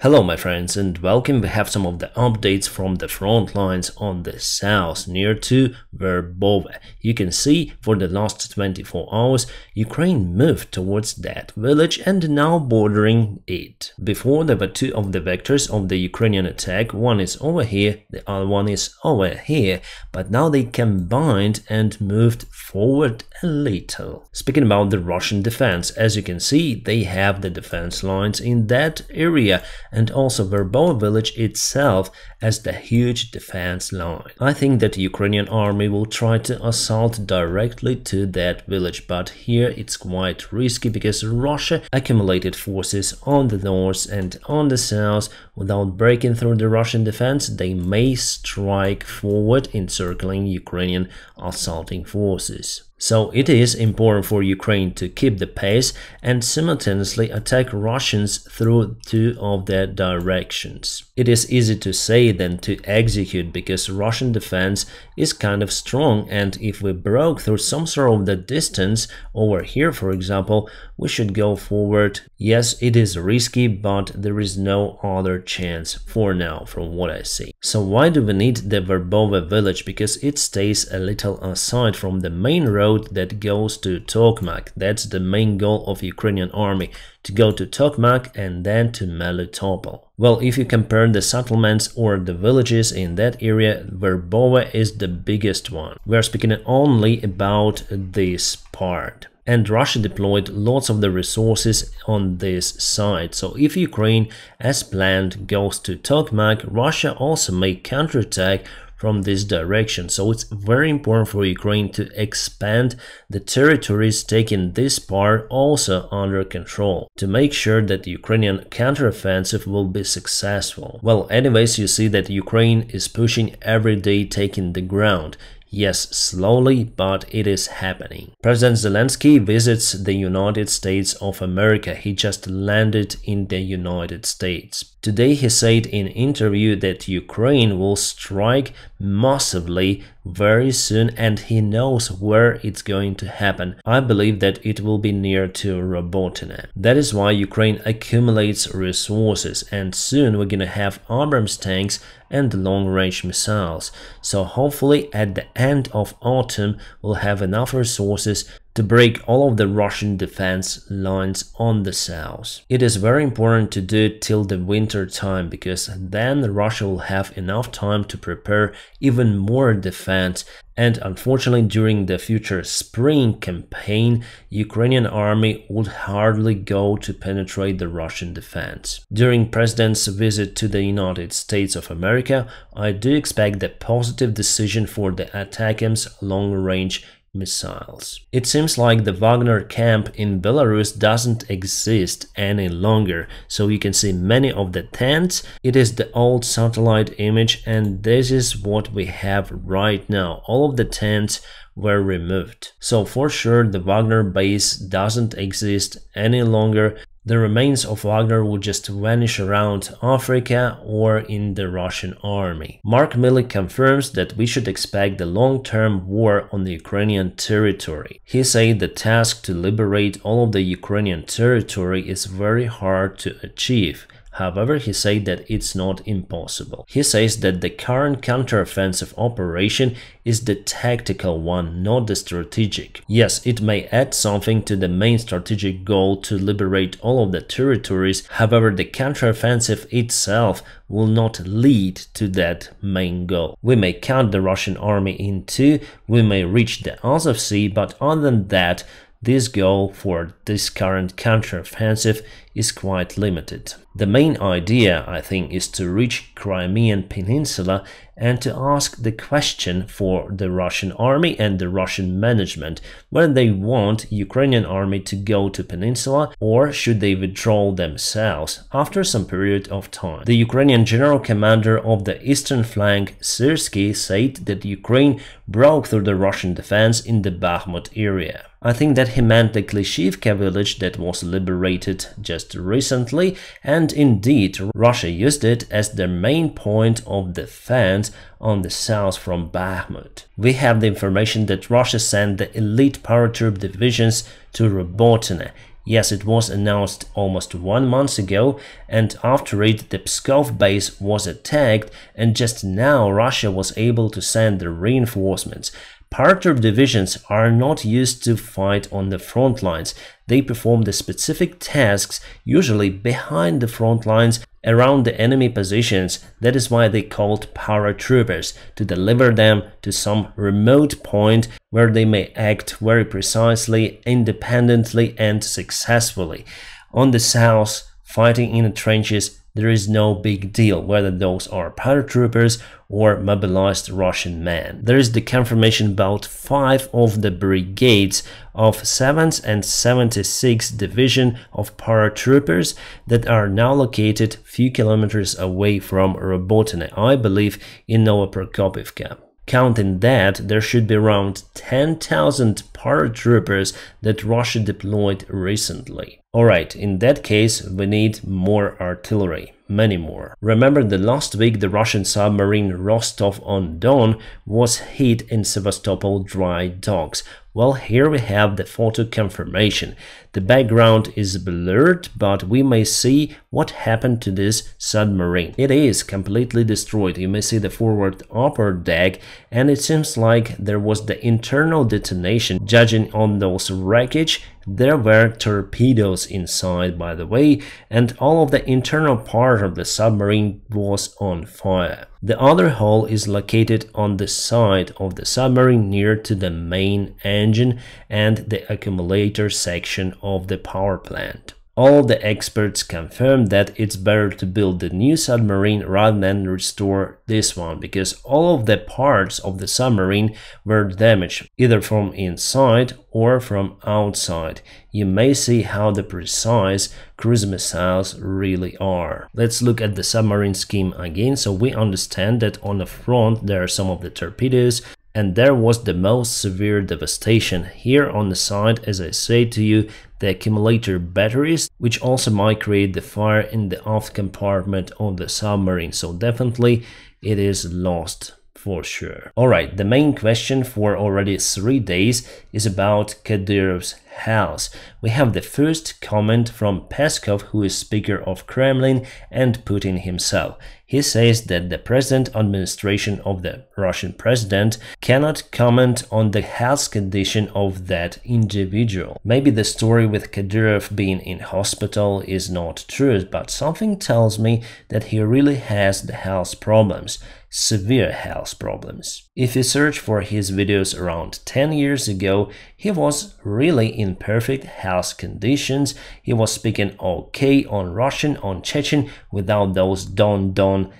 Hello my friends and welcome. We have some of the updates from the front lines on the south near to Verbove. You can see for the last 24 hours Ukraine moved towards that village and now bordering it. Before there were two of the vectors of the Ukrainian attack, one is over here, the other one is over here, but now they combined and moved forward a little. Speaking about the Russian defense, as you can see they have the defense lines in that area and also Verbove village itself as the huge defense line. I think that the Ukrainian army will try to assault directly to that village, but here it's quite risky because Russia accumulated forces on the north and on the south. Without breaking through the Russian defense, they may strike forward, encircling Ukrainian assaulting forces. So it is important for Ukraine to keep the pace and simultaneously attack Russians through two of their directions. It is easy to say than to execute because Russian defense is kind of strong, and if we broke through some sort of the distance over here, for example, we should go forward. Yes, it is risky, but there is no other chance for now from what I see. So why do we need the Verbove village? Because it stays a little aside from the main road that goes to Tokmak. That's the main goal of Ukrainian army, to go to Tokmak and then to Melitopol. Well, if you compare the settlements or the villages in that area, Verbove is the biggest one. We are speaking only about this part. And Russia deployed lots of the resources on this side. So if Ukraine, as planned, goes to Tokmak, Russia also may counterattack from this direction. So it's very important for Ukraine to expand the territories, taking this part also under control to make sure that the Ukrainian counteroffensive will be successful. Well, anyways, you see that Ukraine is pushing every day, taking the ground. Yes, slowly, but it is happening. President Zelensky visits the United States of America. He just landed in the United States. Today he said in an interview that Ukraine will strike massively very soon and he knows where it's going to happen. I believe that it will be near to Robotyne. That is why Ukraine accumulates resources, and soon we're gonna have Abrams tanks and long-range missiles. So hopefully at the end of autumn we'll have enough resources to break all of the Russian defense lines on the south. It is very important to do it till the winter time, because then Russia will have enough time to prepare even more defense. And unfortunately, during the future spring campaign, Ukrainian army would hardly go to penetrate the Russian defense. During President's visit to the United States of America, I do expect a positive decision for the ATACMS long-range missiles. It seems like the Wagner camp in Belarus doesn't exist any longer, so you can see many of the tents. It is the old satellite image, and this is what we have right now. All of the tents were removed. So for sure the Wagner base doesn't exist any longer. The remains of Wagner will just vanish around Africa or in the Russian army. Mark Milley confirms that we should expect the long-term war on the Ukrainian territory. He said the task to liberate all of the Ukrainian territory is very hard to achieve. However, he said that it's not impossible. He says that the current counteroffensive operation is the tactical one, not the strategic. Yes, it may add something to the main strategic goal to liberate all of the territories. However, the counteroffensive itself will not lead to that main goal. We may cut the Russian army in two, we may reach the Azov Sea, but other than that, this goal for this current counteroffensive is quite limited. The main idea, I think, is to reach Crimean Peninsula and to ask the question for the Russian army and the Russian management whether they want Ukrainian army to go to Peninsula or should they withdraw themselves after some period of time. The Ukrainian general commander of the eastern flank, Syrsky, said that Ukraine broke through the Russian defense in the Bakhmut area. I think that he meant the Klishivka village that was liberated just recently, and indeed Russia used it as their main point of defense on the south from Bakhmut. We have the information that Russia sent the elite paratroop divisions to Robotyne. Yes, it was announced almost 1 month ago, and after it, the Pskov base was attacked, and just now Russia was able to send the reinforcements. Paratroop divisions are not used to fight on the front lines. They perform the specific tasks, usually behind the front lines, around the enemy positions. That is why they called paratroopers, to deliver them to some remote point where they may act very precisely, independently and successfully. On the south, fighting in the trenches, there is no big deal whether those are paratroopers or mobilized Russian men. There is the confirmation about 5 of the brigades of 7th and 76th Division of paratroopers that are now located few kilometers away from Robotine, I believe in Novoprokopivka. Counting that, there should be around 10,000 paratroopers that Russia deployed recently. Alright, in that case, we need more artillery, many more. Remember that last week the Russian submarine Rostov-on-Don was hit in Sevastopol dry docks. Well, here we have the photo confirmation. The background is blurred, but we may see what happened to this submarine. It is completely destroyed. You may see the forward upper deck, and it seems like there was the internal detonation. Judging on those wreckage, there were torpedoes inside, by the way, and all of the internal part of the submarine was on fire. The other hull is located on the side of the submarine near to the main engine and the accumulator section of the power plant. All the experts confirm that it's better to build the new submarine rather than restore this one, because all of the parts of the submarine were damaged, either from inside or from outside. You may see how the precise cruise missiles really are. Let's look at the submarine scheme again, so we understand that on the front there are some of the torpedoes, and there was the most severe devastation. Here on the side, as I say to you, the accumulator batteries, which also might create the fire in the aft compartment of the submarine, so definitely it is lost for sure. Alright, the main question for already 3 days is about Kadyrov's house. We have the first comment from Peskov, who is Speaker of Kremlin, and Putin himself. He says that the present administration of the Russian president cannot comment on the health condition of that individual. Maybe the story with Kadyrov being in hospital is not true, but something tells me that he really has the health problems. Severe health problems. If you search for his videos around 10 years ago, he was really in perfect health conditions. He was speaking okay on Russian, on Chechen, without those don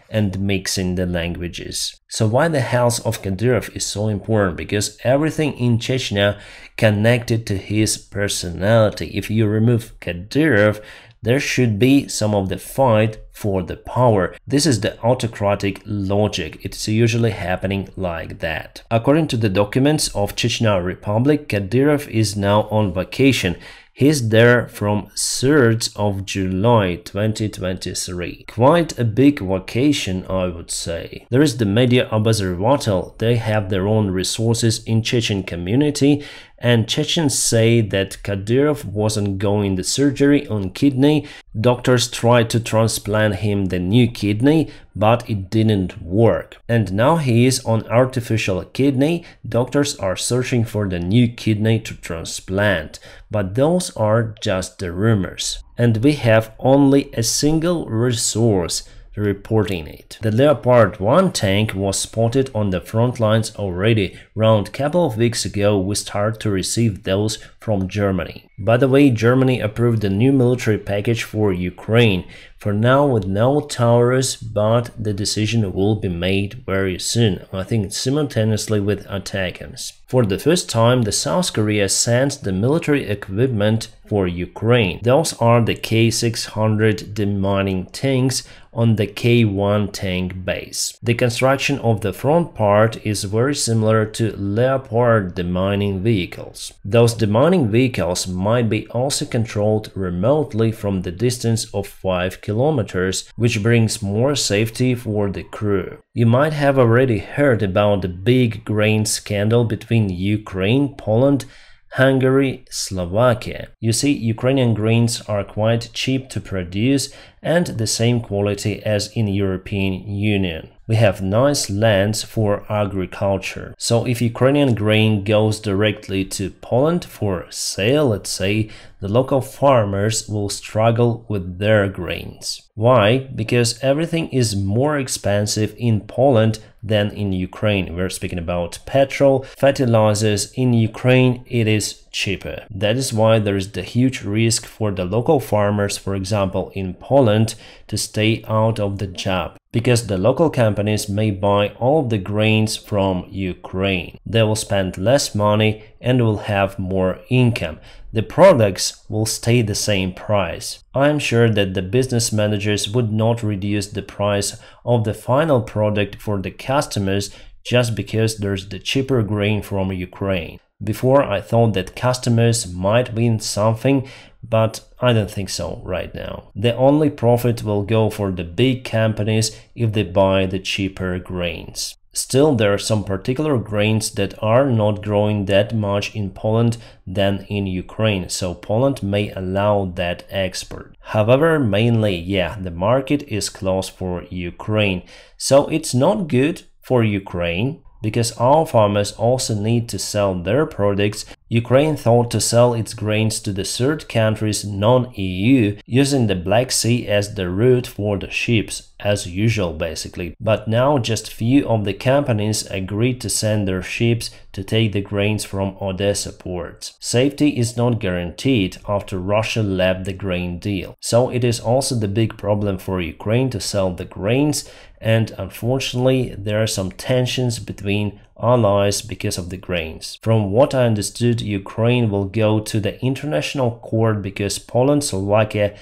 and mixing the languages. So why the health of Kadyrov is so important? Because everything in Chechnya connected to his personality. If you remove Kadyrov, there should be some of the fight for the power. This is the autocratic logic. It's usually happening like that. According to the documents of Chechnya Republic, Kadyrov is now on vacation. He's there from 3rd of July 2023. Quite a big vacation, I would say. There is the Media Observatel. They have their own resources in Chechen community, and Chechens say that Kadyrov wasn't going the surgery on kidney. Doctors tried to transplant him the new kidney, but it didn't work. And now he is on artificial kidney. Doctors are searching for the new kidney to transplant. But those are just the rumors. And we have only a single resource reporting it. The Leopard 1 tank was spotted on the front lines already. Around a couple of weeks ago, we started to receive those from Germany. By the way, Germany approved a new military package for Ukraine. For now, with no towers, but the decision will be made very soon, I think simultaneously with ATACMS. For the first time, the South Korea sent the military equipment for Ukraine. Those are the K600 demining tanks on the K1 tank base. The construction of the front part is very similar to Leopard demining vehicles. Those demining vehicles might be also controlled remotely from the distance of 5 kilometers, which brings more safety for the crew. You might have already heard about the big grain scandal between Ukraine, Poland, Hungary, Slovakia. You see, Ukrainian grains are quite cheap to produce and the same quality as in European Union. We have nice lands for agriculture. So if Ukrainian grain goes directly to Poland for sale, let's say, the local farmers will struggle with their grains. Why? Because everything is more expensive in Poland than in Ukraine. We're speaking about petrol, fertilizers. In Ukraine, it is cheaper. That is why there is the huge risk for the local farmers, for example, in Poland, to stay out of the job. Because the local companies may buy all of the grains from Ukraine. They will spend less money and will have more income. The products will stay the same price. I am sure that the business managers would not reduce the price of the final product for the customers just because there's the cheaper grain from Ukraine. Before I thought that customers might win something, but I don't think so right now. The only profit will go for the big companies if they buy the cheaper grains. Still, there are some particular grains that are not growing that much in Poland than in Ukraine, so Poland may allow that export. However, mainly, the market is closed for Ukraine, so it's not good for Ukraine, because our farmers also need to sell their products. Ukraine thought to sell its grains to the third countries non-EU, using the Black Sea as the route for the ships, as usual basically. But now just few of the companies agreed to send their ships to take the grains from Odessa ports. Safety is not guaranteed after Russia left the grain deal. So it is also the big problem for Ukraine to sell the grains, and unfortunately there are some tensions between allies because of the grains. From what I understood, Ukraine will go to the international court because Poland, Slovakia,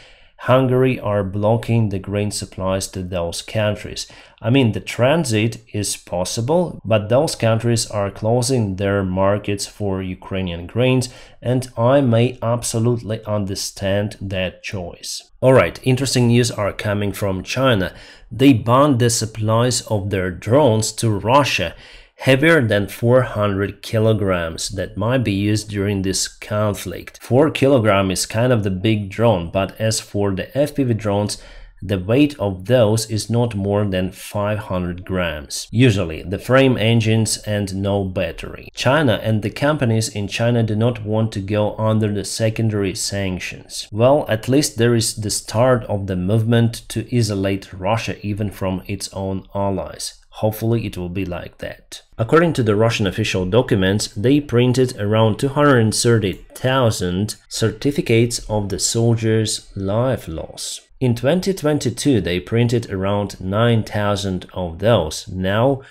Hungary are blocking the grain supplies to those countries. I mean, the transit is possible, but those countries are closing their markets for Ukrainian grains, and I may absolutely understand that choice. Alright, interesting news are coming from China. They banned the supplies of their drones to Russia, heavier than 400 kilograms, that might be used during this conflict. 4 kilograms is kind of the big drone, but as for the FPV drones, the weight of those is not more than 500 grams. Usually, the frame, engines and no battery. China and the companies in China do not want to go under the secondary sanctions. Well, at least there is the start of the movement to isolate Russia even from its own allies. Hopefully it will be like that. According to the Russian official documents, they printed around 230,000 certificates of the soldiers' life loss. In 2022, they printed around 9,000 of those, now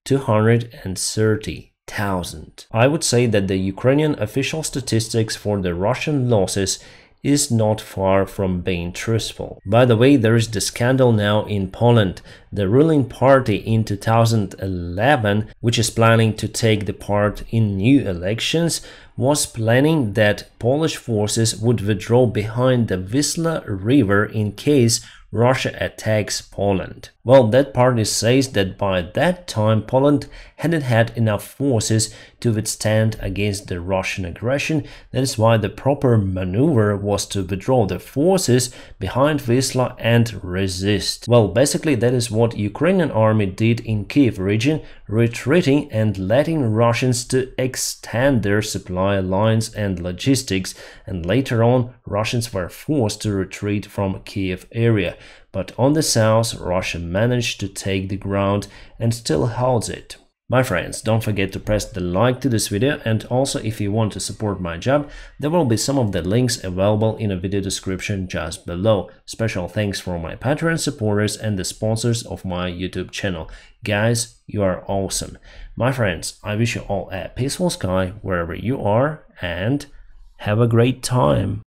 230,000. I would say that the Ukrainian official statistics for the Russian losses is not far from being truthful. By the way, there is the scandal now in Poland. The ruling party in 2011, which is planning to take the part in new elections, was planning that Polish forces would withdraw behind the Wisla River in case Russia attacks Poland. Well, that party says that by that time Poland hadn't had enough forces to withstand against the Russian aggression. That is why the proper maneuver was to withdraw the forces behind Wisla and resist. Well, basically that is what Ukrainian army did in Kiev region, retreating and letting Russians to extend their supply lines and logistics, and later on Russians were forced to retreat from Kiev area. But on the south, Russia managed to take the ground and still holds it. My friends, don't forget to press the like to this video, and also if you want to support my job, there will be some of the links available in a video description just below. Special thanks for my Patreon supporters and the sponsors of my YouTube channel. Guys, you are awesome. My friends, I wish you all a peaceful sky wherever you are, and have a great time.